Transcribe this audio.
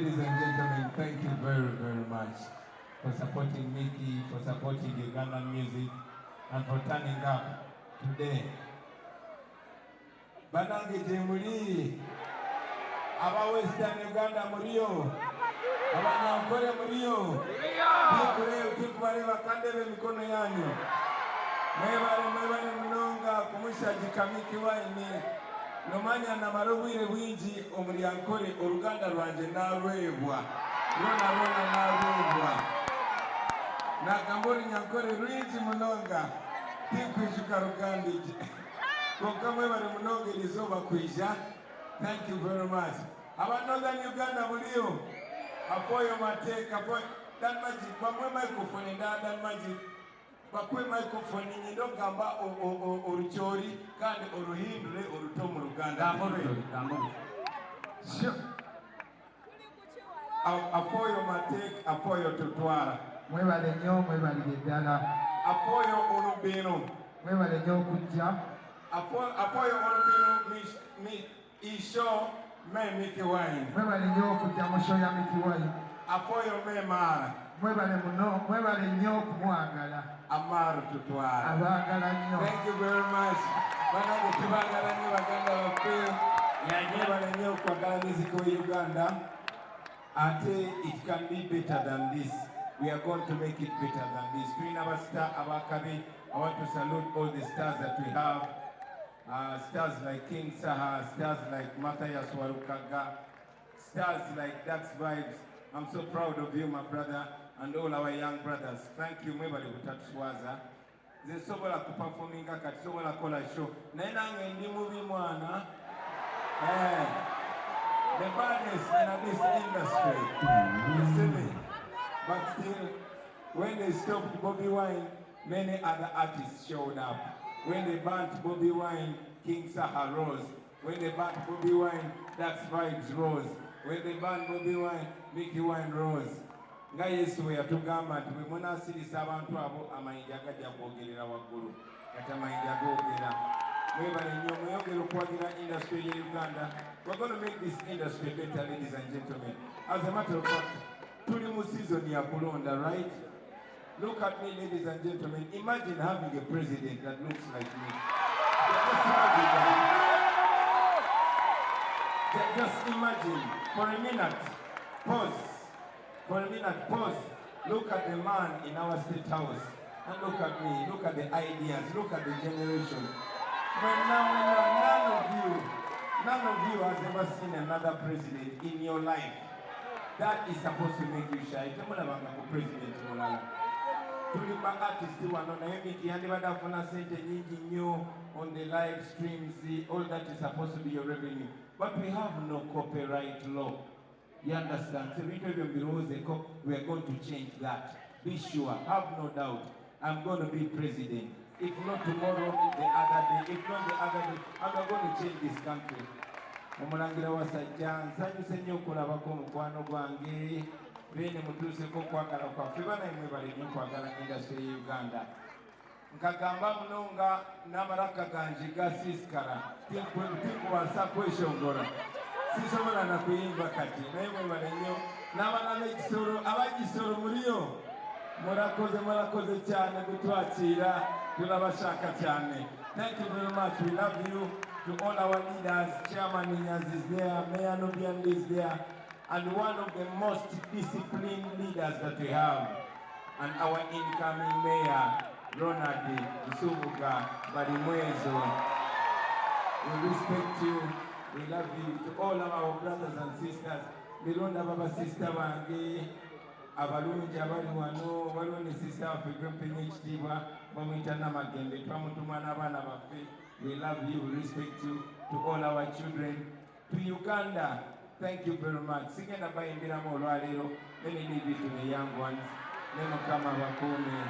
Ladies and gentlemen, thank you very, very much for supporting Mickey, for supporting Ugandan music, and for turning up today. Banange Jemuri, Aba Western Uganda Murio, Aba Nyankore Murio, Tikure bakandebe mikono yanyu. Mwebale mnonga kumusha jikamiki waini. Nomanya na marubwire bwinji omuryankore uruganda rwanje narwebwa. Rona narwebwa. Nakambori nyankore rwinji munonga. Tikwishuka rugandije. Konka mwebale munonga ilizoba kwisha. Thank you very much. Northern Uganda mulio. Apoyo mateka, apoyo. Dan Magic, bamwe microphone Dan Magic. Bakwe microphone nyindo gamba oruchori kandi oruhindure orutomu Ruganda. Sure. Apoyo matek, apoyo tutwara. Mwebale nyo, mwebale gedala. Apoyo orubino. Mwebale nyo kujja. Apoyo orubino mi isho me Mickey Wine. Mwebale nyo kujja musho ya Mickey Wine. Apoyo me mara. Mwebale muno, mwebale nyo kumwagala. Amaru tutwara. Abagala nyo. Thank you very much. Bana kutubagala nyo baganda bafe. Mwebale nyo kwagala music wa Uganda. Ate it can be better than this. We are going to make it better than this. Queen Abasta Abakabi, I want to salute all the stars that we have. Stars like King Saha, stars like Matthias Warukaga, stars like Dax Vibes. I'm so proud of you, my brother, and all our young brothers. Thank you, mwebali kutatuwaza. Zesobola kuperforminga kati sobola kola show. Naina ngendi movie mwana. The badness in this industry. You see me? But still, when they stopped Bobby Wine, many other artists showed up. When they banned Bobby Wine, King Saha rose. When they banned Bobby Wine, Dax Vibes rose. When they banned Bobby Wine, Mickey Wine rose. Nga Yesu yatugamba nti bwe munaasirisa abantu abo amayinja gajja kwogerera waggulu. Kati amayinja googera. Mwebale nnyo mweyongere okwagira industry ya Uganda. We're going to make this industry better, ladies and gentlemen. As a matter of fact, tuli mu season ya kulonda, right? Look at me, ladies and gentlemen. Imagine having a president that looks like me. Just imagine. For a minute, pause. For a minute, pause. Look at the man in our state house. And look at me. Look at the ideas. Look at the generation. None of you has ever seen another president in your life. That is supposed to make you shy. President Tulimba artists wano na Mickey handi badafuna sente nyingi nnyo on the live streams. All that is supposed to be your revenue. But we have no copyright law. You understand? So we are going to change that. Be sure, have no doubt. I'm going to be president. If not tomorrow, the other day. If not the other day, I'm not going to change this country. Omulangira wasajja nsanyuse nnyo okulabako mukwano gwange bene mutuuseko okwagala kwaffe bana mwebale nnyo okwagala industry ya Uganda. Nkagamba muno nga n'amalaka gange gasiisikala tinkuwasa kweshongora sisobola na kuyimba kati naye mwebale nnyo n'abaana b'ekisolo abagisolo muliyo murakoze cyane kutwakira turabashaka cyane. Thank you very much. We love you. To all our leaders, Chairman Inyas is there, Mayor Nubian is there, and one of the most disciplined leaders that we have, and our incoming Mayor, Ronald Nsumuga Barimwezo. We respect you, we love you. To all of our brothers and sisters, Milonda Baba Sister Wangi, abalungi abali wano, waliwo ne sister waffe Gwempenye ekitiibwa bamuyita Namagende, twamutuma n'abaana baffe. We love you, we respect you. To all our children, to Uganda, thank you very much. Sigenda bayimbiramu olwaleero, let me leave it to the young ones. Ne Mukama bakuume.